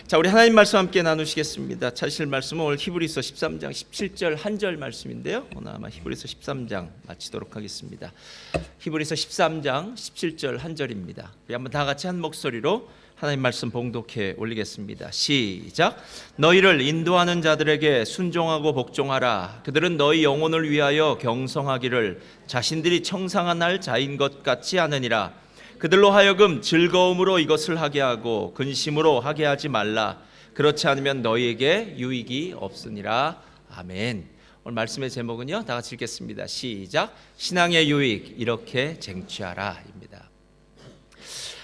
자, 우리 하나님 말씀 함께 나누시겠습니다. 찾으실 말씀은 오늘 히브리서 13장 17절 한 절 말씀인데요, 오늘 아마 히브리서 13장 마치도록 하겠습니다. 히브리서 13장 17절 한 절입니다. 우리 한번 다 같이 한 목소리로 하나님 말씀 봉독해 올리겠습니다. 시작. 너희를 인도하는 자들에게 순종하고 복종하라. 그들은 너희 영혼을 위하여 경성하기를 자신들이 청상한 자인 것 같지 않으니라. 그들로 하여금 즐거움으로 이것을 하게 하고 근심으로 하게 하지 말라. 그렇지 않으면 너희에게 유익이 없으니라. 아멘. 오늘 말씀의 제목은요, 다 같이 읽겠습니다. 시작. 신앙의 유익 이렇게 쟁취하라 입니다.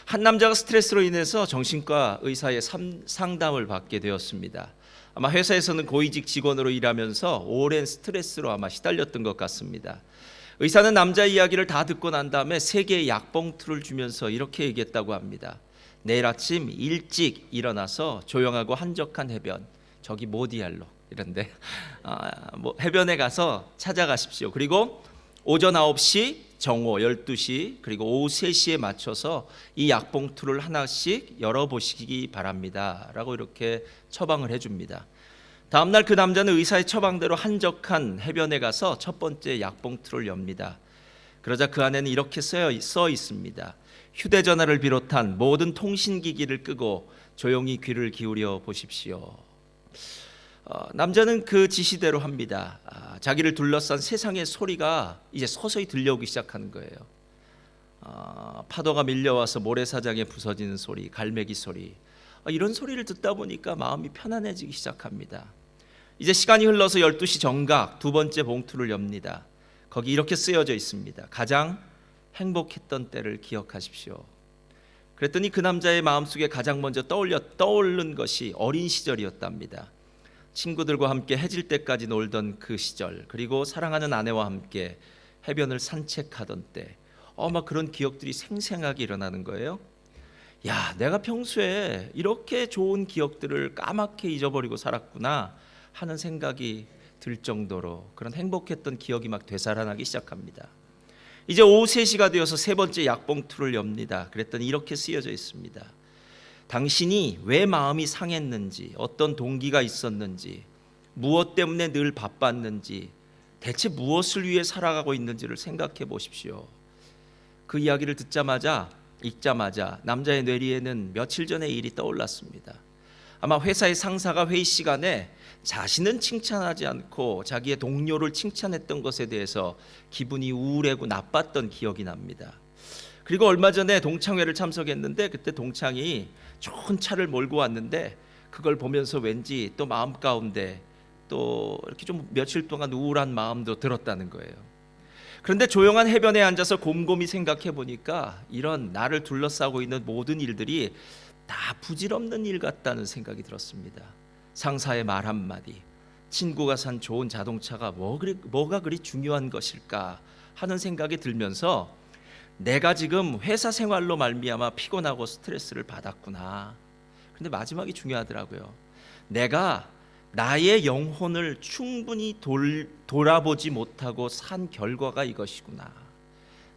한 남자가 스트레스로 인해서 정신과 의사의 상담을 받게 되었습니다. 아마 회사에서는 고위직 직원으로 일하면서 오랜 스트레스로 아마 시달렸던 것 같습니다. 의사는 남자의 이야기를 다 듣고 난 다음에 3개의 약봉투를 주면서 이렇게 얘기했다고 합니다. 내일 아침 일찍 일어나서 조용하고 한적한 해변, 저기 모디알로 이런데 해변에 가서 찾아가십시오. 그리고 오전 9시, 정오 12시, 그리고 오후 3시에 맞춰서 이 약봉투를 하나씩 열어보시기 바랍니다 라고 이렇게 처방을 해줍니다. 다음날 그 남자는 의사의 처방대로 한적한 해변에 가서 첫 번째 약봉투를 엽니다. 그러자 그 안에는 이렇게 써 있습니다. 휴대전화를 비롯한 모든 통신기기를 끄고 조용히 귀를 기울여 보십시오. 남자는 그 지시대로 합니다. 자기를 둘러싼 세상의 소리가 이제 서서히 들려오기 시작하는 거예요. 파도가 밀려와서 모래사장에 부서지는 소리, 갈매기 소리, 이런 소리를 듣다 보니까 마음이 편안해지기 시작합니다. 이제 시간이 흘러서 12시 정각 두 번째 봉투를 엽니다. 거기 이렇게 쓰여져 있습니다. 가장 행복했던 때를 기억하십시오. 그랬더니 그 남자의 마음속에 가장 먼저 떠오른 것이 어린 시절이었답니다. 친구들과 함께 해질 때까지 놀던 그 시절, 그리고 사랑하는 아내와 함께 해변을 산책하던 때, 막 그런 기억들이 생생하게 일어나는 거예요. 야, 내가 평소에 이렇게 좋은 기억들을 까맣게 잊어버리고 살았구나 하는 생각이 들 정도로 그런 행복했던 기억이 막 되살아나기 시작합니다. 이제 오후 3시가 되어서 세 번째 약봉투를 엽니다. 그랬더니 이렇게 쓰여져 있습니다. 당신이 왜 마음이 상했는지, 어떤 동기가 있었는지, 무엇 때문에 늘 바빴는지, 대체 무엇을 위해 살아가고 있는지를 생각해 보십시오. 그 이야기를 읽자마자 남자의 뇌리에는 며칠 전의 일이 떠올랐습니다. 아마 회사의 상사가 회의 시간에 자신은 칭찬하지 않고 자기의 동료를 칭찬했던 것에 대해서 기분이 우울하고 나빴던 기억이 납니다. 그리고 얼마 전에 동창회를 참석했는데 그때 동창이 좋은 차를 몰고 왔는데 그걸 보면서 왠지 또 마음 가운데 또 이렇게 좀 며칠 동안 우울한 마음도 들었다는 거예요. 그런데 조용한 해변에 앉아서 곰곰이 생각해 보니까 이런 나를 둘러싸고 있는 모든 일들이 다 부질없는 일 같다는 생각이 들었습니다. 상사의 말 한마디, 친구가 산 좋은 자동차가 뭐가 그리 중요한 것일까 하는 생각이 들면서 내가 지금 회사 생활로 말미암아 피곤하고 스트레스를 받았구나. 그런데 마지막이 중요하더라고요. 내가 나의 영혼을 충분히 돌아보지 못하고 산 결과가 이것이구나.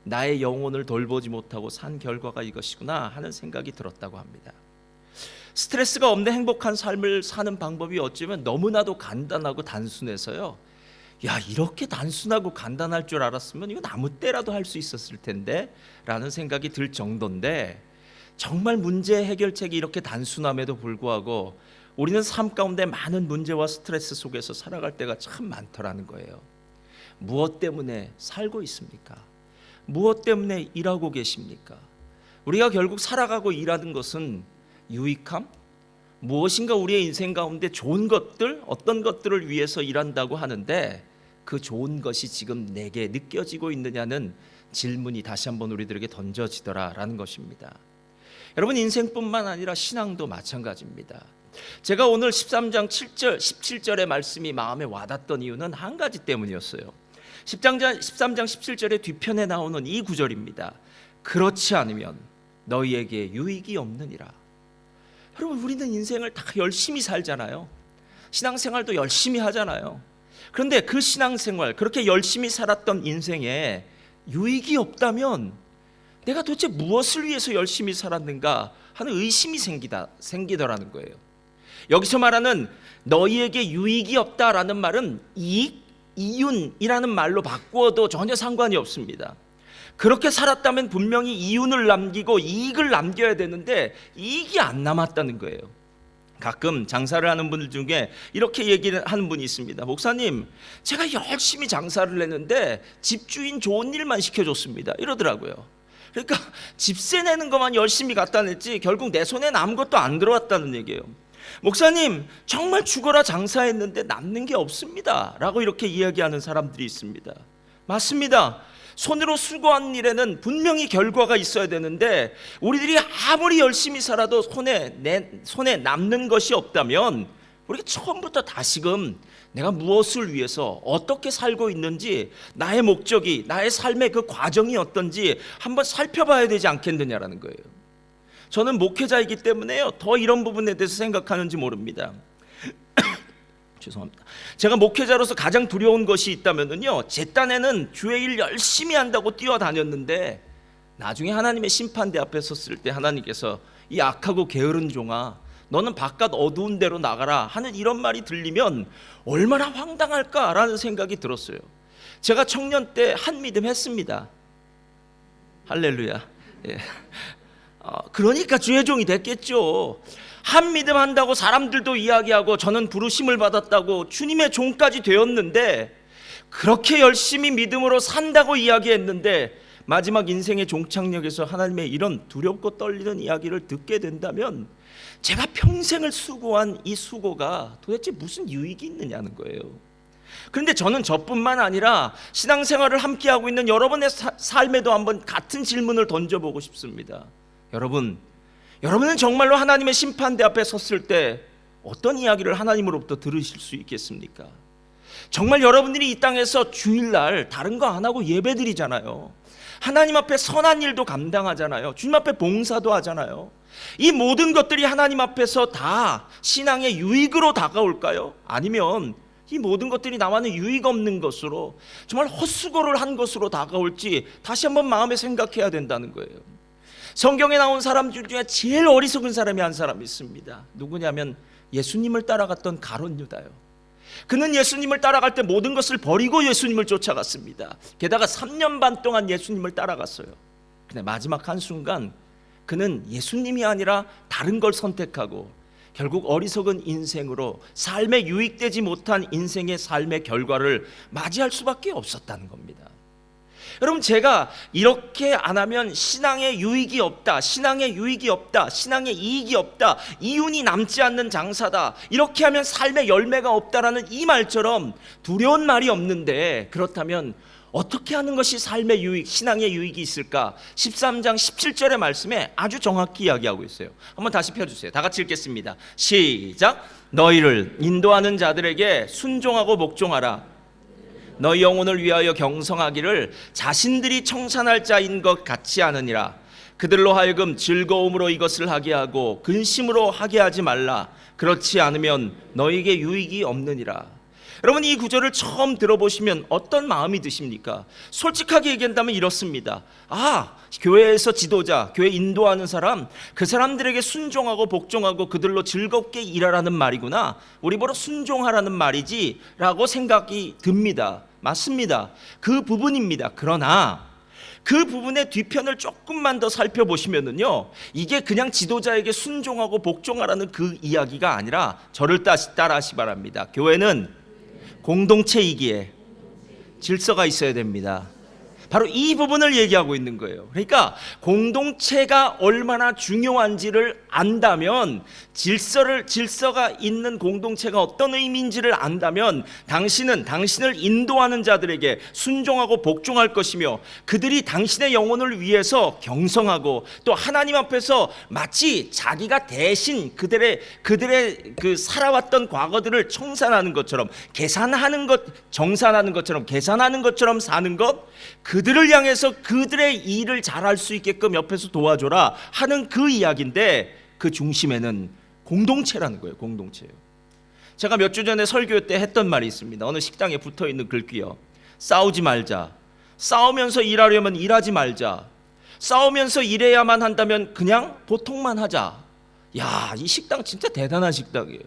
나의 영혼을 돌보지 못하고 산 결과가 이것이구나 하는 생각이 들었다고 합니다. 스트레스가 없는 행복한 삶을 사는 방법이 어쩌면 너무나도 간단하고 단순해서요, 야, 이렇게 단순하고 간단할 줄 알았으면 이건 아무 때라도 할 수 있었을 텐데 라는 생각이 들 정도인데, 정말 문제 해결책이 이렇게 단순함에도 불구하고 우리는 삶 가운데 많은 문제와 스트레스 속에서 살아갈 때가 참 많더라는 거예요. 무엇 때문에 살고 있습니까? 무엇 때문에 일하고 계십니까? 우리가 결국 살아가고 일하는 것은 유익함? 무엇인가 우리의 인생 가운데 좋은 것들, 어떤 것들을 위해서 일한다고 하는데 그 좋은 것이 지금 내게 느껴지고 있느냐는 질문이 다시 한번 우리들에게 던져지더라라는 것입니다. 여러분, 인생뿐만 아니라 신앙도 마찬가지입니다. 제가 오늘 13장 17절의 말씀이 마음에 와닿던 이유는 한 가지 때문이었어요. 13장 17절의 뒤편에 나오는 이 구절입니다. 그렇지 않으면 너희에게 유익이 없느니라. 여러분, 우리는 인생을 다 열심히 살잖아요. 신앙생활도 열심히 하잖아요. 그런데 그 신앙생활, 그렇게 열심히 살았던 인생에 유익이 없다면 내가 도대체 무엇을 위해서 열심히 살았는가 하는 의심이 생기더라는 거예요. 여기서 말하는 너희에게 유익이 없다라는 말은 이익, 이윤이라는 말로 바꾸어도 전혀 상관이 없습니다. 그렇게 살았다면 분명히 이윤을 남기고 이익을 남겨야 되는데 이익이 안 남았다는 거예요. 가끔 장사를 하는 분들 중에 이렇게 얘기를 하는 분이 있습니다. 목사님, 제가 열심히 장사를 했는데 집주인 좋은 일만 시켜줬습니다, 이러더라고요. 그러니까 집세 내는 것만 열심히 갖다 냈지 결국 내 손에 아무것도 안 들어왔다는 얘기예요. 목사님, 정말 죽어라 장사했는데 남는 게 없습니다 라고 이렇게 이야기하는 사람들이 있습니다. 맞습니다. 손으로 수고한 일에는 분명히 결과가 있어야 되는데 우리들이 아무리 열심히 살아도 손에 남는 것이 없다면 우리가 처음부터 다시금 내가 무엇을 위해서 어떻게 살고 있는지, 나의 목적이, 나의 삶의 그 과정이 어떤지 한번 살펴봐야 되지 않겠느냐라는 거예요. 저는 목회자이기 때문에요, 더 이런 부분에 대해서 생각하는지 모릅니다. 죄송합니다. 제가 목회자로서 가장 두려운 것이 있다면요, 제 딴에는 주의 일 열심히 한다고 뛰어다녔는데 나중에 하나님의 심판대 앞에 섰을 때 하나님께서 이 악하고 게으른 종아, 너는 바깥 어두운 데로 나가라 하는 이런 말이 들리면 얼마나 황당할까라는 생각이 들었어요. 제가 청년 때 한 믿음 했습니다. 할렐루야. 예. 그러니까 주의 종이 됐겠죠. 한 믿음 한다고 사람들도 이야기하고 저는 부르심을 받았다고 주님의 종까지 되었는데, 그렇게 열심히 믿음으로 산다고 이야기했는데 마지막 인생의 종착역에서 하나님의 이런 두렵고 떨리는 이야기를 듣게 된다면 제가 평생을 수고한 이 수고가 도대체 무슨 유익이 있느냐는 거예요. 그런데 저는 저뿐만 아니라 신앙생활을 함께하고 있는 여러분의 삶에도 한번 같은 질문을 던져보고 싶습니다. 여러분은 정말로 하나님의 심판대 앞에 섰을 때 어떤 이야기를 하나님으로부터 들으실 수 있겠습니까? 정말 여러분들이 이 땅에서 주일날 다른 거 안 하고 예배드리잖아요. 하나님 앞에 선한 일도 감당하잖아요. 주님 앞에 봉사도 하잖아요. 이 모든 것들이 하나님 앞에서 다 신앙의 유익으로 다가올까요? 아니면 이 모든 것들이 나와는 유익 없는 것으로, 정말 헛수고를 한 것으로 다가올지 다시 한번 마음에 생각해야 된다는 거예요. 성경에 나온 사람 중에 제일 어리석은 사람이 한 사람이 있습니다. 누구냐면 예수님을 따라갔던 가룟 유다요. 그는 예수님을 따라갈 때 모든 것을 버리고 예수님을 쫓아갔습니다. 게다가 3년 반 동안 예수님을 따라갔어요. 근데 마지막 한순간 그는 예수님이 아니라 다른 걸 선택하고 결국 어리석은 인생으로 삶에 유익되지 못한 인생의 삶의 결과를 맞이할 수밖에 없었다는 겁니다. 여러분, 제가 이렇게 안 하면 신앙에 유익이 없다, 신앙에 유익이 없다, 신앙에 이익이 없다, 이윤이 남지 않는 장사다, 이렇게 하면 삶의 열매가 없다라는 이 말처럼 두려운 말이 없는데, 그렇다면 어떻게 하는 것이 삶의 유익, 신앙의 유익이 있을까? 13장 17절의 말씀에 아주 정확히 이야기하고 있어요. 한번 다시 펴주세요. 다 같이 읽겠습니다. 시작. 너희를 인도하는 자들에게 순종하고 복종하라. 너희 영혼을 위하여 경성하기를 자신들이 청산할 자인 것 같지 않으니라. 그들로 하여금 즐거움으로 이것을 하게 하고 근심으로 하게 하지 말라. 그렇지 않으면 너희에게 유익이 없느니라. 여러분, 이 구절을 처음 들어보시면 어떤 마음이 드십니까? 솔직하게 얘기한다면 이렇습니다. 교회에서 지도자, 교회 인도하는 사람, 그 사람들에게 순종하고 복종하고 그들로 즐겁게 일하라는 말이구나, 우리 보러 순종하라는 말이지 라고 생각이 듭니다. 맞습니다. 그 부분입니다. 그러나 그 부분의 뒤편을 조금만 더 살펴보시면은요, 이게 그냥 지도자에게 순종하고 복종하라는 그 이야기가 아니라, 저를 따라하시 바랍니다. 교회는 공동체이기에 질서가 있어야 됩니다. 바로 이 부분을 얘기하고 있는 거예요. 그러니까 공동체가 얼마나 중요한지를 안다면, 질서가 있는 공동체가 어떤 의미인지를 안다면 당신은 당신을 인도하는 자들에게 순종하고 복종할 것이며, 그들이 당신의 영혼을 위해서 경성하고 또 하나님 앞에서 마치 자기가 대신 그들의 그 살아왔던 과거들을 청산하는 것처럼, 정산하는 것처럼 계산하는 것처럼 사는 것, 그들을 향해서 그들의 일을 잘할 수 있게끔 옆에서 도와줘라 하는 그 이야기인데, 그 중심에는 공동체라는 거예요. 공동체예요. 제가 몇 주 전에 설교 때 했던 말이 있습니다. 어느 식당에 붙어있는 글귀요. 싸우지 말자. 싸우면서 일하려면 일하지 말자. 싸우면서 일해야만 한다면 그냥 보통만 하자. 야, 이 식당 진짜 대단한 식당이에요.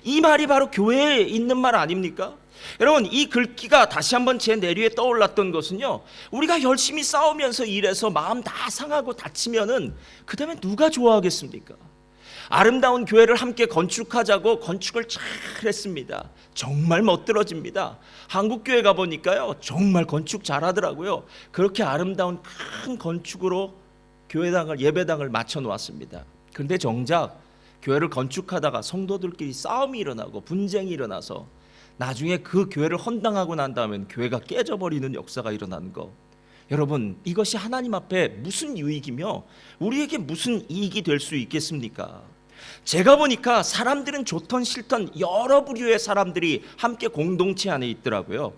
이 말이 바로 교회에 있는 말 아닙니까? 여러분, 이 글귀가 다시 한번 제 내류에 떠올랐던 것은요, 우리가 열심히 싸우면서 일해서 마음 다 상하고 다치면은 그 다음에 누가 좋아하겠습니까? 아름다운 교회를 함께 건축하자고 건축을 잘 했습니다. 정말 멋들어집니다. 한국 교회 가보니까요, 정말 건축 잘하더라고요. 그렇게 아름다운 큰 건축으로 교회당을, 예배당을 맞춰 놓았습니다. 그런데 정작 교회를 건축하다가 성도들끼리 싸움이 일어나고 분쟁이 일어나서 나중에 그 교회를 헌당하고 난 다음엔 교회가 깨져버리는 역사가 일어나는 거, 여러분, 이것이 하나님 앞에 무슨 유익이며 우리에게 무슨 이익이 될 수 있겠습니까? 제가 보니까 사람들은 좋던 싫던 여러 부류의 사람들이 함께 공동체 안에 있더라고요.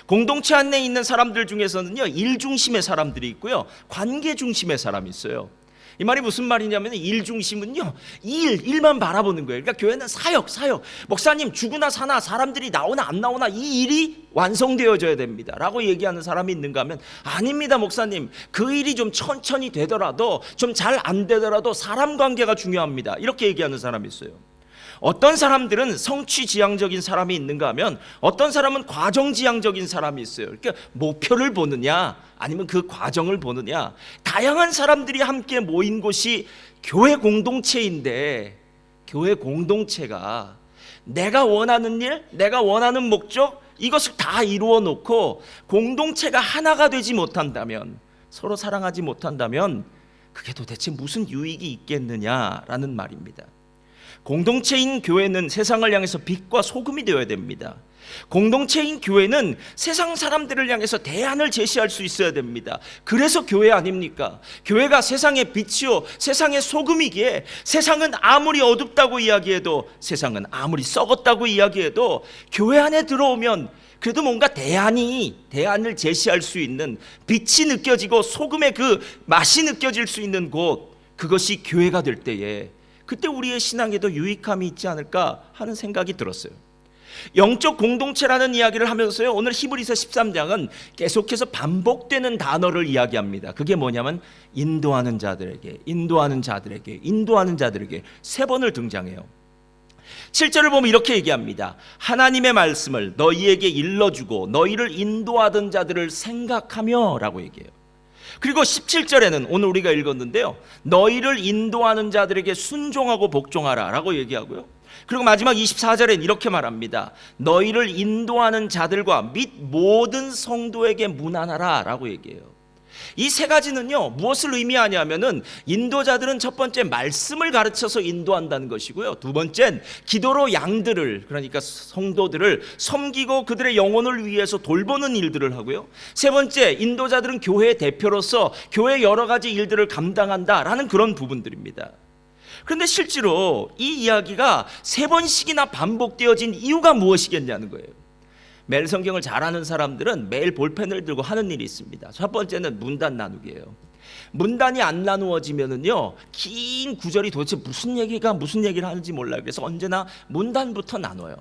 공동체 안에 있는 사람들 중에서는요, 일 중심의 사람들이 있고요, 관계 중심의 사람이 있어요. 이 말이 무슨 말이냐면, 일 중심은요, 일만 바라보는 거예요. 그러니까 교회는 사역. 목사님 죽으나 사나 사람들이 나오나 안 나오나 이 일이 완성되어져야 됩니다 라고 얘기하는 사람이 있는가 하면, 아닙니다 목사님, 그 일이 좀 천천히 되더라도, 좀 잘 안 되더라도 사람 관계가 중요합니다, 이렇게 얘기하는 사람이 있어요. 어떤 사람들은 성취지향적인 사람이 있는가 하면, 어떤 사람은 과정지향적인 사람이 있어요. 그러니까 목표를 보느냐 아니면 그 과정을 보느냐. 다양한 사람들이 함께 모인 곳이 교회 공동체인데, 교회 공동체가 내가 원하는 일, 내가 원하는 목적, 이것을 다 이루어 놓고 공동체가 하나가 되지 못한다면, 서로 사랑하지 못한다면 그게 도대체 무슨 유익이 있겠느냐라는 말입니다. 공동체인 교회는 세상을 향해서 빛과 소금이 되어야 됩니다. 공동체인 교회는 세상 사람들을 향해서 대안을 제시할 수 있어야 됩니다. 그래서 교회 아닙니까? 교회가 세상의 빛이요 세상의 소금이기에, 세상은 아무리 어둡다고 이야기해도, 세상은 아무리 썩었다고 이야기해도 교회 안에 들어오면 그래도 뭔가 대안을 제시할 수 있는, 빛이 느껴지고 소금의 그 맛이 느껴질 수 있는 곳, 그것이 교회가 될 때에 그때 우리의 신앙에도 유익함이 있지 않을까 하는 생각이 들었어요. 영적 공동체라는 이야기를 하면서요, 오늘 히브리서 13장은 계속해서 반복되는 단어를 이야기합니다. 그게 뭐냐면 인도하는 자들에게 3번을 등장해요. 7절을 보면 이렇게 얘기합니다. 하나님의 말씀을 너희에게 일러주고 너희를 인도하던 자들을 생각하며 라고 얘기해요. 그리고 17절에는 오늘 우리가 읽었는데요, 너희를 인도하는 자들에게 순종하고 복종하라 라고 얘기하고요, 그리고 마지막 24절엔 이렇게 말합니다. 너희를 인도하는 자들과 및 모든 성도에게 문안하라 라고 얘기해요. 이 세 가지는요, 무엇을 의미하냐면은, 인도자들은 첫 번째 말씀을 가르쳐서 인도한다는 것이고요, 두 번째는 기도로 양들을, 그러니까 성도들을 섬기고 그들의 영혼을 위해서 돌보는 일들을 하고요, 세 번째, 인도자들은 교회의 대표로서 교회의 여러 가지 일들을 감당한다라는 그런 부분들입니다. 그런데 실제로 이 이야기가 세 번씩이나 반복되어진 이유가 무엇이겠냐는 거예요. 매일 성경을 잘 아는 사람들은 매일 볼펜을 들고 하는 일이 있습니다. 첫 번째는 문단 나누기예요. 문단이 안 나누어지면은요, 긴 구절이 도대체 무슨 얘기를 하는지 몰라요. 그래서 언제나 문단부터 나눠요.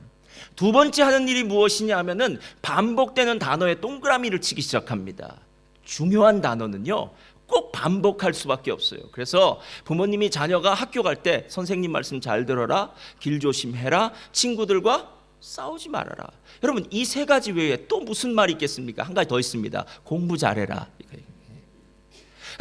두 번째 하는 일이 무엇이냐 하면은 반복되는 단어에 동그라미를 치기 시작합니다. 중요한 단어는요, 꼭 반복할 수밖에 없어요. 그래서 부모님이 자녀가 학교 갈 때 선생님 말씀 잘 들어라, 길 조심해라, 친구들과 싸우지 말아라. 여러분, 이 세 가지 외에 또 무슨 말이 있겠습니까? 한 가지 더 있습니다. 공부 잘해라.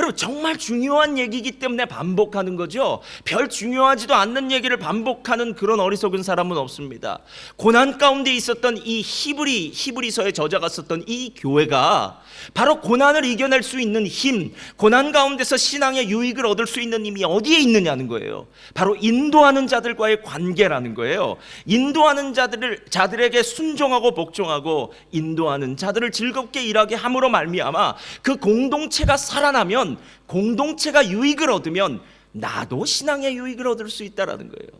여러분, 정말 중요한 얘기이기 때문에 반복하는 거죠. 별 중요하지도 않는 얘기를 반복하는 그런 어리석은 사람은 없습니다. 고난 가운데 있었던 이 히브리서의 저자가 썼던 이 교회가 바로 고난을 이겨낼 수 있는 힘, 고난 가운데서 신앙의 유익을 얻을 수 있는 힘이 어디에 있느냐는 거예요. 바로 인도하는 자들과의 관계라는 거예요. 인도하는 자들에게 순종하고 복종하고, 인도하는 자들을 즐겁게 일하게 함으로 말미암아 그 공동체가 살아나면, 공동체가 유익을 얻으면 나도 신앙의 유익을 얻을 수 있다라는 거예요.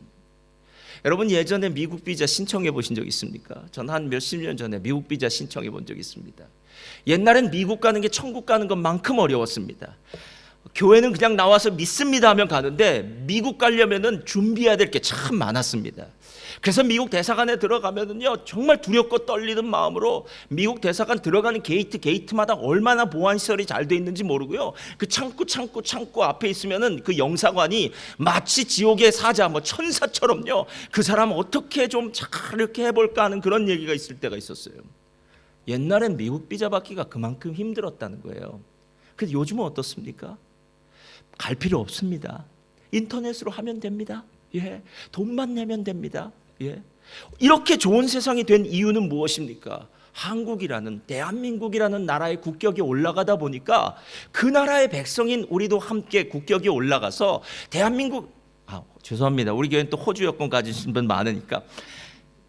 여러분, 예전에 미국 비자 신청해 보신 적 있습니까? 전 한 몇십 년 전에 미국 비자 신청해 본 적 있습니다. 옛날엔 미국 가는 게 천국 가는 것만큼 어려웠습니다. 교회는 그냥 나와서 믿습니다 하면 가는데 미국 가려면은 준비해야 될 게 참 많았습니다. 그래서 미국 대사관에 들어가면은요 정말 두렵고 떨리는 마음으로 미국 대사관 들어가는 게이트마다 얼마나 보안 시설이 잘 돼 있는지 모르고요. 그 창구 앞에 있으면은 그 영사관이 마치 지옥의 사자 뭐 천사처럼요. 그 사람 어떻게 좀 잘 이렇게 해볼까 하는 그런 얘기가 있을 때가 있었어요. 옛날엔 미국 비자 받기가 그만큼 힘들었다는 거예요. 근데 요즘은 어떻습니까? 갈 필요 없습니다. 인터넷으로 하면 됩니다. 예, 돈만 내면 됩니다. 예. 이렇게 좋은 세상이 된 이유는 무엇입니까? 한국이라는 대한민국이라는 나라의 국격이 올라가다 보니까 그 나라의 백성인 우리도 함께 국격이 올라가서 대한민국 죄송합니다. 우리 교회는 또 호주 여권 가지신 분 많으니까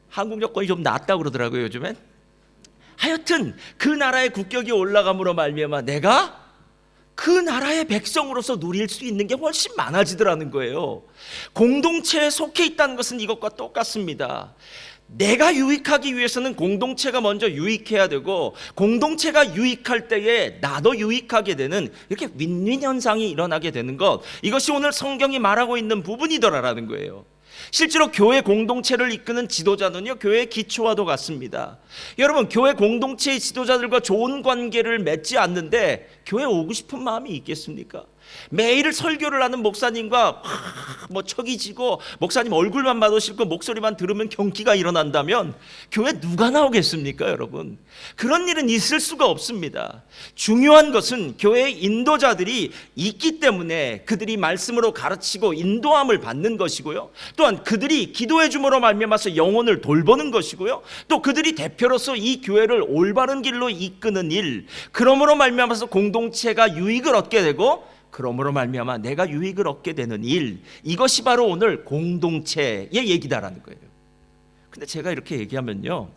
한국 여권이 좀 낫다고 그러더라고요 요즘엔. 하여튼 그 나라의 국격이 올라감으로 말미암아 내가 그 나라의 백성으로서 누릴 수 있는 게 훨씬 많아지더라는 거예요. 공동체에 속해 있다는 것은 이것과 똑같습니다. 내가 유익하기 위해서는 공동체가 먼저 유익해야 되고 공동체가 유익할 때에 나도 유익하게 되는 이렇게 윈윈 현상이 일어나게 되는 것, 이것이 오늘 성경이 말하고 있는 부분이더라라는 거예요. 실제로 교회 공동체를 이끄는 지도자는요 교회의 기초와도 같습니다. 여러분, 교회 공동체의 지도자들과 좋은 관계를 맺지 않는데 교회 오고 싶은 마음이 있겠습니까? 매일 설교를 하는 목사님과 뭐 척이 지고 목사님 얼굴만 봐도 싫고 목소리만 들으면 경기가 일어난다면 교회 누가 나오겠습니까 여러분? 그런 일은 있을 수가 없습니다. 중요한 것은 교회의 인도자들이 있기 때문에 그들이 말씀으로 가르치고 인도함을 받는 것이고요, 또한 그들이 기도해 줌으로 말미암아서 영혼을 돌보는 것이고요, 또 그들이 대표로서 이 교회를 올바른 길로 이끄는 일, 그러므로 말미암아서 공동체가 유익을 얻게 되고 그러므로 말미암아 내가 유익을 얻게 되는 일, 이것이 바로 오늘 공동체의 얘기다라는 거예요. 근데 제가 이렇게 얘기하면요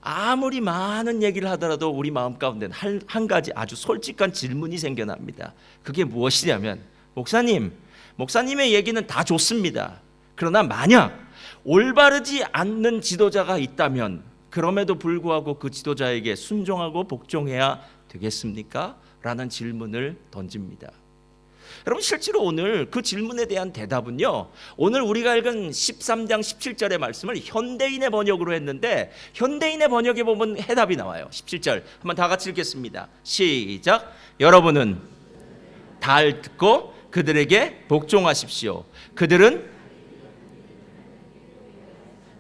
아무리 많은 얘기를 하더라도 우리 마음 가운데는 한 가지 아주 솔직한 질문이 생겨납니다. 그게 무엇이냐면, 목사님의 얘기는 다 좋습니다. 그러나 만약 올바르지 않는 지도자가 있다면 그럼에도 불구하고 그 지도자에게 순종하고 복종해야 되겠습니까? 라는 질문을 던집니다. 여러분, 실제로 오늘 그 질문에 대한 대답은요, 오늘 우리가 읽은 13장 17절의 말씀을 현대인의 번역으로 했는데 현대인의 번역에 보면 해답이 나와요. 17절 한번 다 같이 읽겠습니다. 시작. 여러분은 잘 듣고 그들에게 복종하십시오. 그들은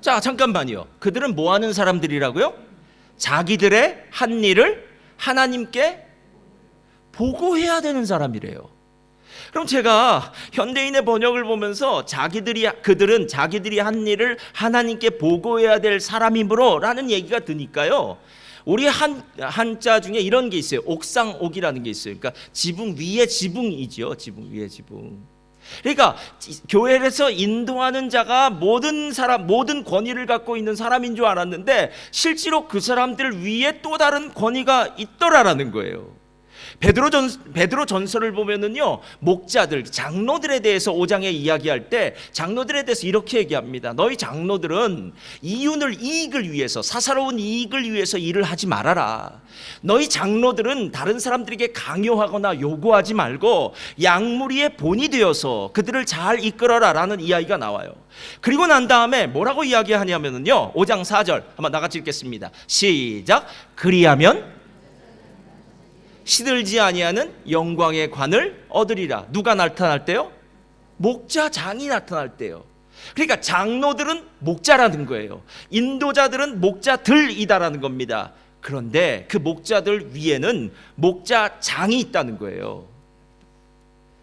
잠깐만요. 그들은 뭐 하는 사람들이라고요? 자기들의 한 일을 하나님께 보고해야 되는 사람이래요. 그럼 제가 현대인의 번역을 보면서 그들은 자기들이 한 일을 하나님께 보고해야 될 사람이므로 라는 얘기가 드니까요, 우리 한자 중에 이런 게 있어요. 옥상옥이라는 게 있어요. 그러니까 지붕 위에 지붕이죠. 지붕 위에 지붕. 그러니까 교회에서 인도하는 자가 모든 권위를 갖고 있는 사람인 줄 알았는데 실제로 그 사람들 위에 또 다른 권위가 있더라라는 거예요. 베드로 전서를 보면은요, 목자들, 장로들에 대해서 5장에 이야기할 때 장로들에 대해서 이렇게 얘기합니다. 너희 장로들은 이익을 위해서, 사사로운 이익을 위해서 일을 하지 말아라. 너희 장로들은 다른 사람들에게 강요하거나 요구하지 말고 양무리의 본이 되어서 그들을 잘 이끌어라 라는 이야기가 나와요. 그리고 난 다음에 뭐라고 이야기하냐면요, 5장 4절 한번 나같이 읽겠습니다. 시작. 그리하면 시들지 아니하는 영광의 관을 얻으리라. 누가 나타날 때요? 목자장이 나타날 때요. 그러니까 장로들은 목자라는 거예요. 인도자들은 목자들이다라는 겁니다. 그런데 그 목자들 위에는 목자장이 있다는 거예요.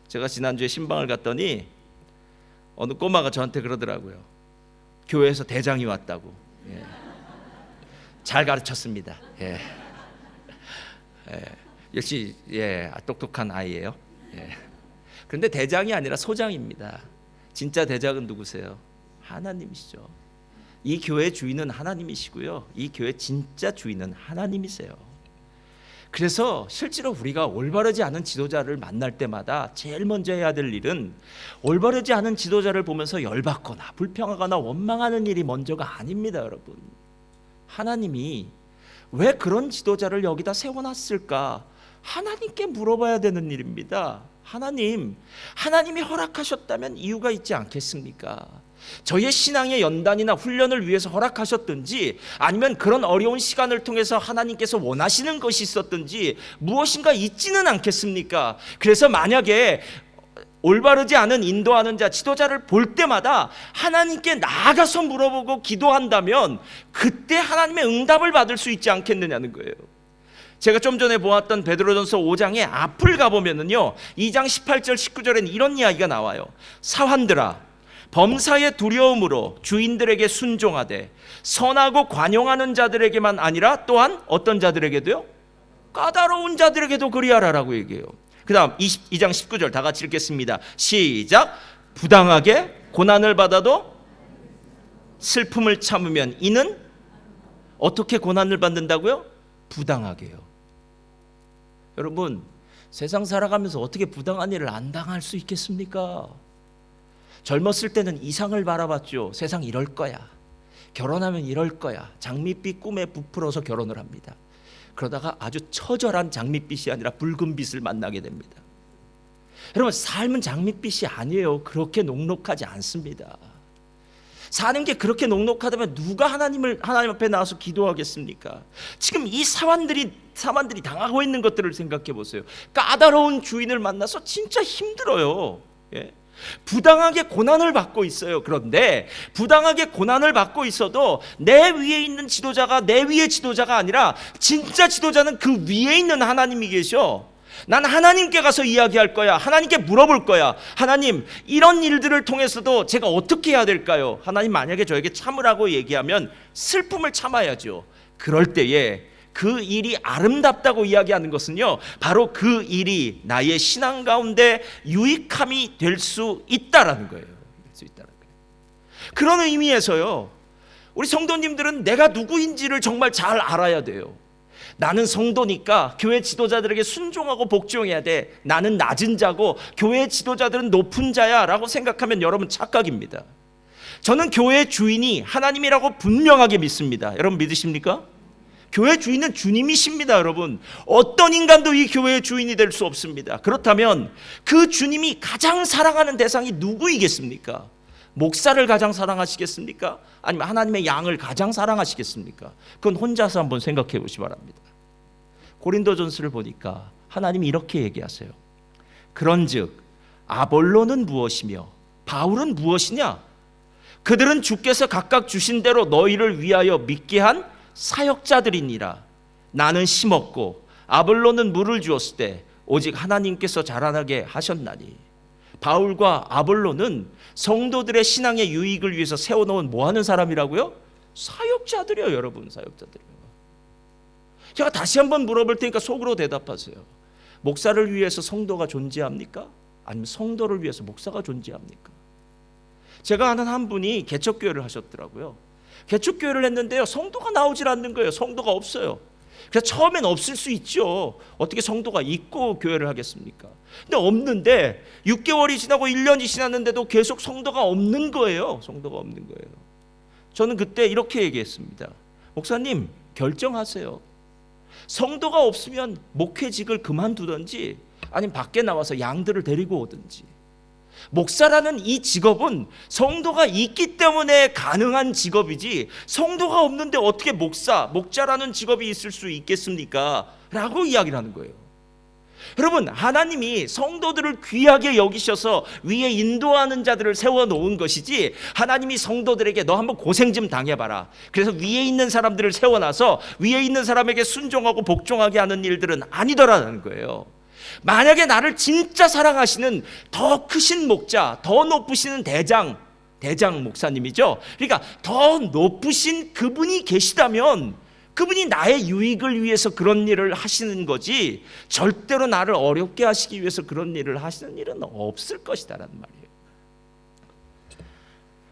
제가 지난주에 신방을 갔더니 어느 꼬마가 저한테 그러더라고요. 교회에서 대장이 왔다고. 예. 잘 가르쳤습니다. 예. 예. 역시 똑똑한 아이예요. 그런데 대장이 아니라 소장입니다. 진짜 대장은 누구세요? 하나님이시죠. 이 교회의 주인은 하나님이시고요, 이 교회 진짜 주인은 하나님이세요. 그래서 실제로 우리가 올바르지 않은 지도자를 만날 때마다 제일 먼저 해야 될 일은 올바르지 않은 지도자를 보면서 열받거나 불평하거나 원망하는 일이 먼저가 아닙니다. 여러분, 하나님이 왜 그런 지도자를 여기다 세워놨을까? 하나님께 물어봐야 되는 일입니다. 하나님이 허락하셨다면 이유가 있지 않겠습니까? 저의 신앙의 연단이나 훈련을 위해서 허락하셨든지 아니면 그런 어려운 시간을 통해서 하나님께서 원하시는 것이 있었든지 무엇인가 있지는 않겠습니까? 그래서 만약에 올바르지 않은 인도하는 자, 지도자를 볼 때마다 하나님께 나아가서 물어보고 기도한다면 그때 하나님의 응답을 받을 수 있지 않겠느냐는 거예요. 제가 좀 전에 보았던 베드로전서 5장에 앞을 가보면은요, 2장 18절 19절에는 이런 이야기가 나와요. 사환들아, 범사의 두려움으로 주인들에게 순종하되 선하고 관용하는 자들에게만 아니라 또한 어떤 자들에게도요? 까다로운 자들에게도 그리하라라고 얘기해요. 그 다음 22장 19절 다 같이 읽겠습니다. 시작. 부당하게 고난을 받아도 슬픔을 참으면 이는 어떻게 고난을 받는다고요? 부당하게요. 여러분, 세상 살아가면서 어떻게 부당한 일을 안 당할 수 있겠습니까? 젊었을 때는 이상을 바라봤죠. 세상 이럴 거야, 결혼하면 이럴 거야, 장밋빛 꿈에 부풀어서 결혼을 합니다. 그러다가 아주 처절한 장밋빛이 아니라 붉은 빛을 만나게 됩니다. 여러분, 삶은 장밋빛이 아니에요. 그렇게 녹록하지 않습니다. 사는 게 그렇게 녹록하다면 누가 하나님 앞에 나와서 기도하겠습니까? 지금 이 사환들이 당하고 있는 것들을 생각해 보세요. 까다로운 주인을 만나서 진짜 힘들어요. 예? 부당하게 고난을 받고 있어요. 그런데 부당하게 고난을 받고 있어도 내 위에 있는 지도자가 내 위의 지도자가 아니라 진짜 지도자는 그 위에 있는 하나님이 계셔. 난 하나님께 가서 이야기할 거야. 하나님께 물어볼 거야. 하나님, 이런 일들을 통해서도 제가 어떻게 해야 될까요? 하나님, 만약에 저에게 참으라고 얘기하면 슬픔을 참아야죠. 그럴 때에 그 일이 아름답다고 이야기하는 것은요, 바로 그 일이 나의 신앙 가운데 유익함이 될 수 있다라는 거예요. 그런 의미에서요, 우리 성도님들은 내가 누구인지를 정말 잘 알아야 돼요. 나는 성도니까 교회 지도자들에게 순종하고 복종해야 돼. 나는 낮은 자고 교회 지도자들은 높은 자야 라고 생각하면 여러분 착각입니다. 저는 교회 주인이 하나님이라고 분명하게 믿습니다. 여러분 믿으십니까? 교회 주인은 주님이십니다. 여러분, 어떤 인간도 이 교회의 주인이 될 수 없습니다. 그렇다면 그 주님이 가장 사랑하는 대상이 누구이겠습니까? 목사를 가장 사랑하시겠습니까? 아니면 하나님의 양을 가장 사랑하시겠습니까? 그건 혼자서 한번 생각해 보시기 바랍니다. 고린도전서를 보니까 하나님이 이렇게 얘기하세요. 그런즉 아볼로는 무엇이며 바울은 무엇이냐? 그들은 주께서 각각 주신 대로 너희를 위하여 믿게 한 사역자들이니라. 나는 심었고 아볼로는 물을 주었을 때 오직 하나님께서 자라나게 하셨나니. 바울과 아볼로는 성도들의 신앙의 유익을 위해서 세워놓은 뭐하는 사람이라고요? 사역자들이요. 여러분, 사역자들이요. 제가 다시 한번 물어볼 테니까 속으로 대답하세요. 목사를 위해서 성도가 존재합니까? 아니면 성도를 위해서 목사가 존재합니까? 제가 아는 한 분이 개척교회를 하셨더라고요. 개척교회를 했는데요, 성도가 나오질 않는 거예요. 성도가 없어요. 그래서 처음엔 없을 수 있죠. 어떻게 성도가 있고 교회를 하겠습니까? 근데 없는데 6개월이 지나고 1년이 지났는데도 계속 성도가 없는 거예요. 성도가 없는 거예요. 저는 그때 이렇게 얘기했습니다. 목사님, 결정하세요. 성도가 없으면 목회직을 그만두든지 아니면 밖에 나와서 양들을 데리고 오든지. 목사라는 이 직업은 성도가 있기 때문에 가능한 직업이지 성도가 없는데 어떻게 목자라는 직업이 있을 수 있겠습니까? 라고 이야기를 하는 거예요. 여러분, 하나님이 성도들을 귀하게 여기셔서 위에 인도하는 자들을 세워놓은 것이지 하나님이 성도들에게 너 한번 고생 좀 당해봐라, 그래서 위에 있는 사람들을 세워놔서 위에 있는 사람에게 순종하고 복종하게 하는 일들은 아니더라는 거예요. 만약에 나를 진짜 사랑하시는 더 크신 목자, 더 높으시는 대장 목사님이죠. 그러니까 더 높으신 그분이 계시다면 그분이 나의 유익을 위해서 그런 일을 하시는 거지 절대로 나를 어렵게 하시기 위해서 그런 일을 하시는 일은 없을 것이다라는 말이에요.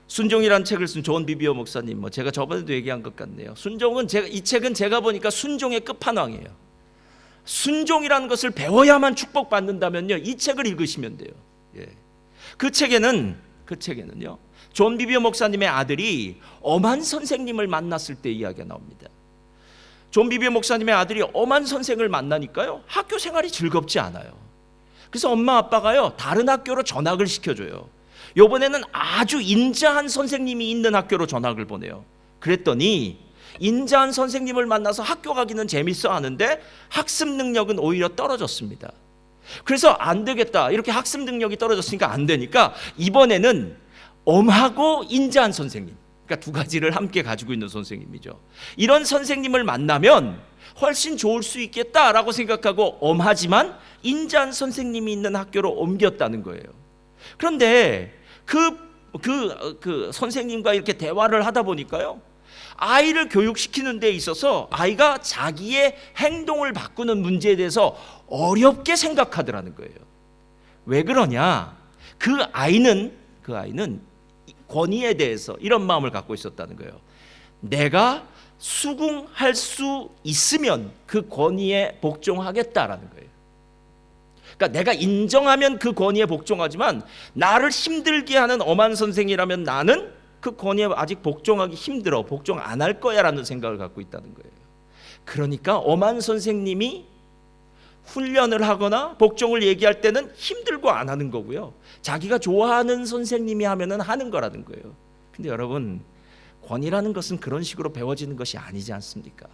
순종이라는 책을 쓴 존 비비어 목사님, 제가 저번에도 얘기한 것 같네요. 순종은 이 책은 제가 보니까 순종의 끝판왕이에요. 순종이라는 것을 배워야만 축복받는다면요, 이 책을 읽으시면 돼요. 예. 그 책에는요, 존 비비어 목사님의 아들이 엄한 선생님을 만났을 때 이야기가 나옵니다. 존 비비어 목사님의 아들이 엄한 선생을 만나니까요, 학교 생활이 즐겁지 않아요. 그래서 엄마 아빠가요 다른 학교로 전학을 시켜줘요. 요번에는 아주 인자한 선생님이 있는 학교로 전학을 보내요. 그랬더니 인자한 선생님을 만나서 학교 가기는 재밌어 하는데 학습 능력은 오히려 떨어졌습니다. 그래서 안 되겠다, 이렇게 학습 능력이 떨어졌으니까 안 되니까 이번에는 엄하고 인자한 선생님, 그러니까 두 가지를 함께 가지고 있는 선생님이죠. 이런 선생님을 만나면 훨씬 좋을 수 있겠다라고 생각하고 엄하지만 인자한 선생님이 있는 학교로 옮겼다는 거예요. 그런데 그 선생님과 이렇게 대화를 하다 보니까요, 아이를 교육시키는 데 있어서 아이가 자기의 행동을 바꾸는 문제에 대해서 어렵게 생각하더라는 거예요. 왜 그러냐? 그 아이는 권위에 대해서 이런 마음을 갖고 있었다는 거예요. 내가 수긍할 수 있으면 그 권위에 복종하겠다라는 거예요. 그러니까 내가 인정하면 그 권위에 복종하지만 나를 힘들게 하는 엄한 선생이라면 나는 그 권위에 아직 복종하기 힘들어, 복종 안 할 거야 라는 생각을 갖고 있다는 거예요. 그러니까 엄한 선생님이 훈련을 하거나 복종을 얘기할 때는 힘들고 안 하는 거고요, 자기가 좋아하는 선생님이 하면은 하는 거라는 거예요. 근데 여러분, 권위라는 것은 그런 식으로 배워지는 것이 아니지 않습니까?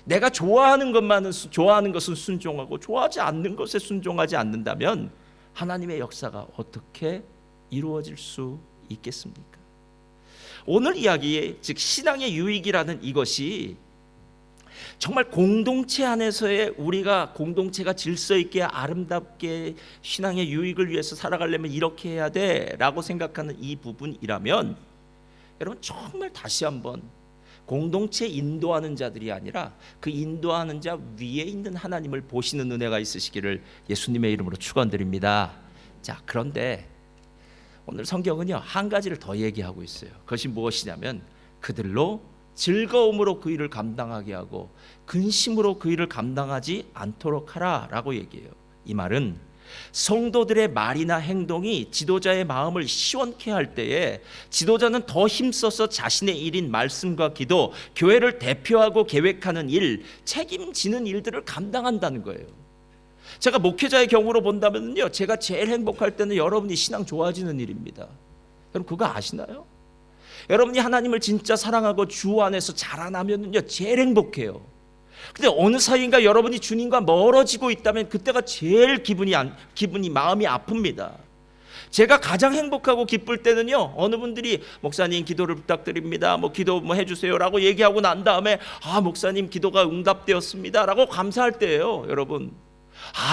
내가 좋아하는 것은 순종하고 좋아하지 않는 것에 순종하지 않는다면 하나님의 역사가 어떻게 이루어질 수 있겠습니까? 오늘 이야기, 즉 신앙의 유익이라는 이것이 정말 공동체 안에서의 우리가 공동체가 질서 있게 아름답게 신앙의 유익을 위해서 살아가려면 이렇게 해야 돼라고 생각하는 이 부분이라면, 여러분 정말 다시 한번 공동체 인도하는 자들이 아니라 그 인도하는 자 위에 있는 하나님을 보시는 은혜가 있으시기를 예수님의 이름으로 축원드립니다. 자, 그런데 오늘 성경은요 한 가지를 더 얘기하고 있어요. 그것이 무엇이냐면 그들로 즐거움으로 그 일을 감당하게 하고 근심으로 그 일을 감당하지 않도록 하라라고 얘기해요. 이 말은 성도들의 말이나 행동이 지도자의 마음을 시원케 할 때에 지도자는 더 힘써서 자신의 일인 말씀과 기도, 교회를 대표하고 계획하는 일, 책임지는 일들을 감당한다는 거예요. 제가 목회자의 경우로 본다면요, 제가 제일 행복할 때는 여러분이 신앙 좋아지는 일입니다. 여러분 그거 아시나요? 여러분이 하나님을 진짜 사랑하고 주 안에서 자라나면요 제일 행복해요. 근데 어느 사이인가 여러분이 주님과 멀어지고 있다면 그때가 제일 기분이 마음이 아픕니다. 제가 가장 행복하고 기쁠 때는요, 어느 분들이 목사님 기도를 부탁드립니다, 기도 해주세요라고 얘기하고 난 다음에 목사님 기도가 응답되었습니다라고 감사할 때예요. 여러분,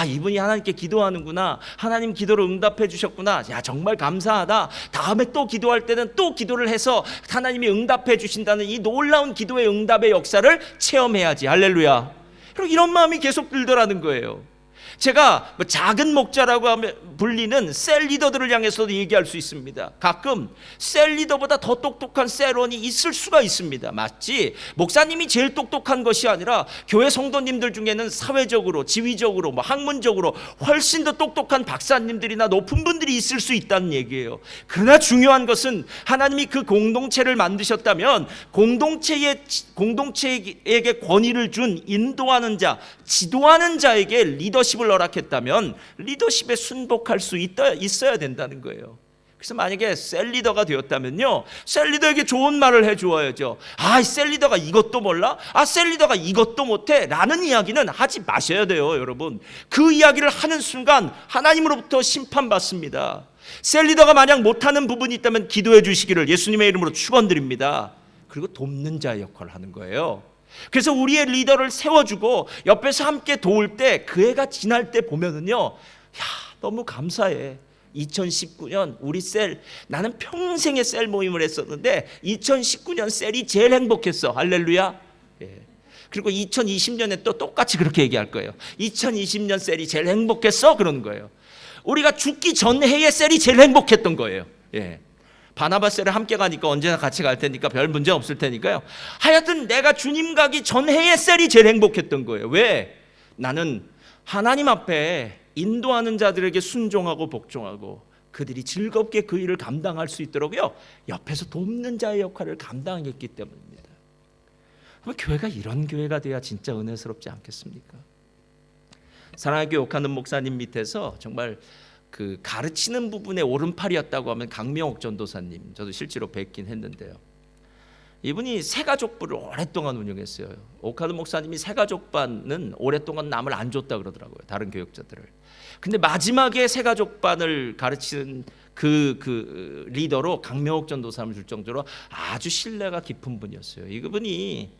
이분이 하나님께 기도하는구나, 하나님 기도를 응답해 주셨구나, 야 정말 감사하다, 다음에 또 기도할 때는 또 기도를 해서 하나님이 응답해 주신다는 이 놀라운 기도의 응답의 역사를 체험해야지. 할렐루야. 그리고 이런 마음이 계속 들더라는 거예요. 제가 작은 목자라고 불리는 셀 리더들을 향해서도 얘기할 수 있습니다. 가끔 셀 리더보다 더 똑똑한 셀원이 있을 수가 있습니다. 맞지? 목사님이 제일 똑똑한 것이 아니라 교회 성도님들 중에는 사회적으로, 지위적으로, 학문적으로 훨씬 더 똑똑한 박사님들이나 높은 분들이 있을 수 있다는 얘기예요. 그러나 중요한 것은 하나님이 그 공동체를 만드셨다면 공동체에게 권위를 준 인도하는 자, 지도하는 자에게 리더십을 허락했다면 리더십에 순복할 수 있어야 된다는 거예요. 그래서 만약에 셀리더가 되었다면요, 셀리더에게 좋은 말을 해주어야죠. 셀리더가 이것도 몰라? 셀리더가 이것도 못해? 라는 이야기는 하지 마셔야 돼요. 여러분, 그 이야기를 하는 순간 하나님으로부터 심판받습니다. 셀리더가 만약 못하는 부분이 있다면 기도해 주시기를 예수님의 이름으로 축원드립니다. 그리고 돕는 자의 역할을 하는 거예요. 그래서 우리의 리더를 세워주고 옆에서 함께 도울 때 그 해가 지날 때 보면은요, 너무 감사해. 2019년 우리 셀, 나는 평생의 셀 모임을 했었는데 2019년 셀이 제일 행복했어. 할렐루야. 그리고 2020년에 또 똑같이 그렇게 얘기할 거예요. 2020년 셀이 제일 행복했어. 그러는 거예요. 우리가 죽기 전 해에 셀이 제일 행복했던 거예요. 바나바셀을 함께 가니까 언제나 같이 갈 테니까 별 문제 없을 테니까요. 하여튼 내가 주님 가기 전해의 셀이 제일 행복했던 거예요. 왜? 나는 하나님 앞에 인도하는 자들에게 순종하고 복종하고 그들이 즐겁게 그 일을 감당할 수 있도록요, 옆에서 돕는 자의 역할을 감당했기 때문입니다. 그럼 교회가 이런 교회가 돼야 진짜 은혜스럽지 않겠습니까? 사랑하게 옥하는 목사님 밑에서 정말 그 가르치는 부분에 오른팔이었다고 하면 강명옥 전도사님, 저도 실제로 뵙긴 했는데요. 이분이 새가족부를 오랫동안 운영했어요. 옥하는 목사님이 새가족반은 오랫동안 남을 안 줬다 그러더라고요, 다른 교역자들을. 근데 마지막에 새가족반을 가르치는 그 리더로 강명옥 전도사님을 줄 정도로 아주 신뢰가 깊은 분이었어요. 이분이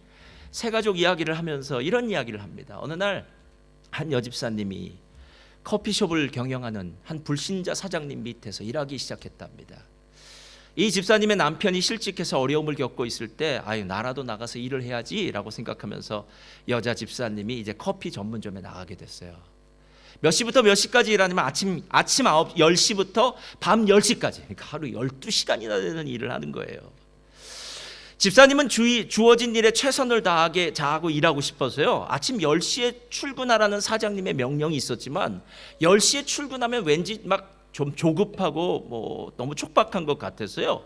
새가족 이야기를 하면서 이런 이야기를 합니다. 어느 날 한 여집사님이 커피숍을 경영하는 한 불신자 사장님 밑에서 일하기 시작했답니다. 이 집사님의 남편이 실직해서 어려움을 겪고 있을 때 나라도 나가서 일을 해야지라고 생각하면서 여자 집사님이 이제 커피 전문점에 나가게 됐어요. 몇 시부터 몇 시까지 일하냐면 아침 10시부터 밤 10시까지, 그러니까 하루 12시간이나 되는 일을 하는 거예요. 집사님은 주어진 일에 최선을 다하고 일하고 싶어서요, 아침 10시에 출근하라는 사장님의 명령이 있었지만 10시에 출근하면 왠지 막 좀 조급하고 너무 촉박한 것 같아서요,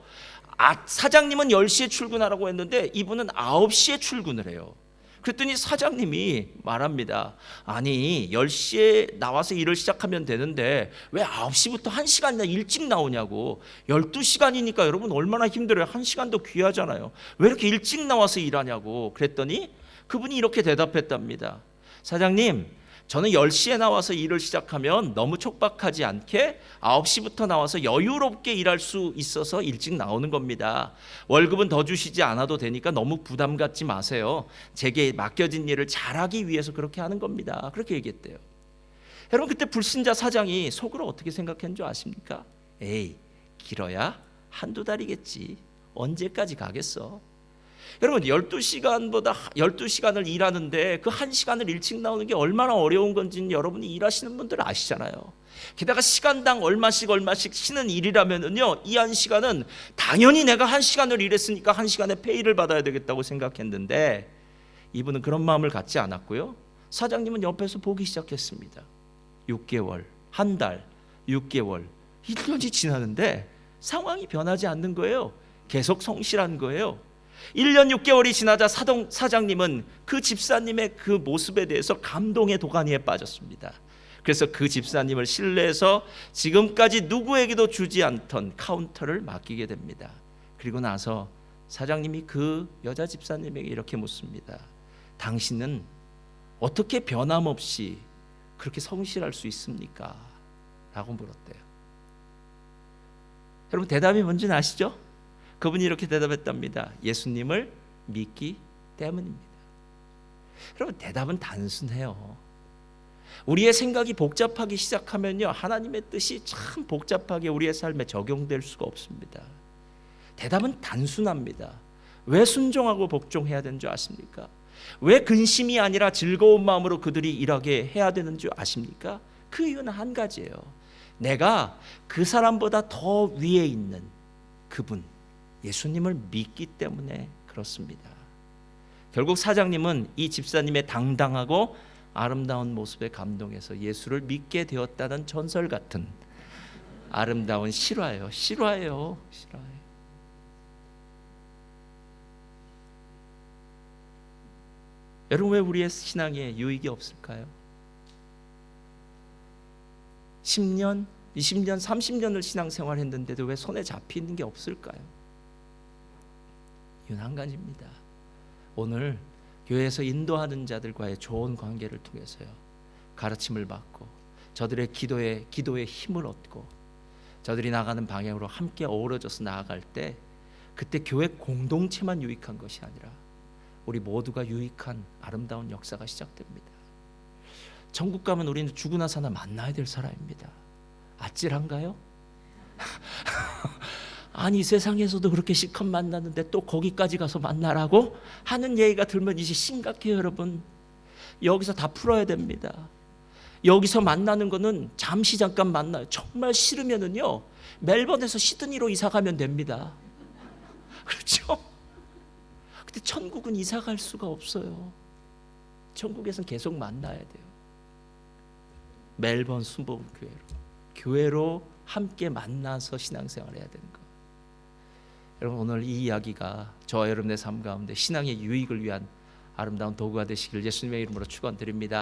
사장님은 10시에 출근하라고 했는데 이분은 9시에 출근을 해요. 그랬더니 사장님이 말합니다. 아니 10시에 나와서 일을 시작하면 되는데 왜 9시부터 1시간이나 일찍 나오냐고. 12시간이니까 여러분 얼마나 힘들어요. 1시간 더 귀하잖아요. 왜 이렇게 일찍 나와서 일하냐고. 그랬더니 그분이 이렇게 대답했답니다. 사장님, 저는 10시에 나와서 일을 시작하면 너무 촉박하지 않게 9시부터 나와서 여유롭게 일할 수 있어서 일찍 나오는 겁니다. 월급은 더 주시지 않아도 되니까 너무 부담 갖지 마세요. 제게 맡겨진 일을 잘하기 위해서 그렇게 하는 겁니다. 그렇게 얘기했대요. 여러분, 그때 불신자 사장이 속으로 어떻게 생각한 줄 아십니까? 에이, 길어야 한두 달이겠지. 언제까지 가겠어? 여러분, 12시간을 일하는데 그 1시간을 일찍 나오는 게 얼마나 어려운 건지는 여러분이 일하시는 분들 아시잖아요. 게다가 시간당 얼마씩 쉬는 일이라면은요, 이 1시간은 당연히 내가 1시간을 일했으니까 1시간의 페이를 받아야 되겠다고 생각했는데 이분은 그런 마음을 갖지 않았고요. 사장님은 옆에서 보기 시작했습니다. 6개월, 한 달, 6개월, 1년이 지나는데 상황이 변하지 않는 거예요. 계속 성실한 거예요. 1년 6개월이 지나자 사장님은 그 집사님의 그 모습에 대해서 감동의 도가니에 빠졌습니다. 그래서 그 집사님을 신뢰해서 지금까지 누구에게도 주지 않던 카운터를 맡기게 됩니다. 그리고 나서 사장님이 그 여자 집사님에게 이렇게 묻습니다. 당신은 어떻게 변함없이 그렇게 성실할 수 있습니까? 라고 물었대요. 여러분, 대답이 뭔지는 아시죠? 그분이 이렇게 대답했답니다. 예수님을 믿기 때문입니다. 여러분, 대답은 단순해요. 우리의 생각이 복잡하기 시작하면요, 하나님의 뜻이 참 복잡하게 우리의 삶에 적용될 수가 없습니다. 대답은 단순합니다. 왜 순종하고 복종해야 되는 줄 아십니까? 왜 근심이 아니라 즐거운 마음으로 그들이 일하게 해야 되는 줄 아십니까? 그 이유는 한 가지예요. 내가 그 사람보다 더 위에 있는 그분, 예수님을 믿기 때문에 그렇습니다. 결국 사장님은 이 집사님의 당당하고 아름다운 모습에 감동해서 예수를 믿게 되었다는 전설 같은 아름다운 실화예요. 실화예요. 여러분, 왜 우리의 신앙에 유익이 없을까요? 10년, 20년, 30년을 신앙생활 했는데도 왜 손에 잡히는 게 없을까요? 이유는 한 가지입니다. 오늘 교회에서 인도하는 자들과의 좋은 관계를 통해서요, 가르침을 받고 저들의 기도에 힘을 얻고 저들이 나가는 방향으로 함께 어우러져서 나아갈 때 그때 교회 공동체만 유익한 것이 아니라 우리 모두가 유익한 아름다운 역사가 시작됩니다. 천국 가면 우리는 죽으나 사나 만나야 될 사람입니다. 아찔한가요? 아니, 세상에서도 그렇게 실컷 만났는데 또 거기까지 가서 만나라고 하는 얘기가 들면 이제 심각해요. 여러분, 여기서 다 풀어야 됩니다. 여기서 만나는 거는 잠깐 만나요. 정말 싫으면은요, 멜번에서 시드니로 이사 가면 됩니다. 그렇죠? 근데 천국은 이사 갈 수가 없어요. 천국에서는 계속 만나야 돼요. 멜번 순복음 교회로 함께 만나서 신앙생활 해야 되는 거. 여러분, 오늘 이 이야기가 저와 여러분의 삶 가운데 신앙의 유익을 위한 아름다운 도구가 되시길 예수님의 이름으로 축원드립니다.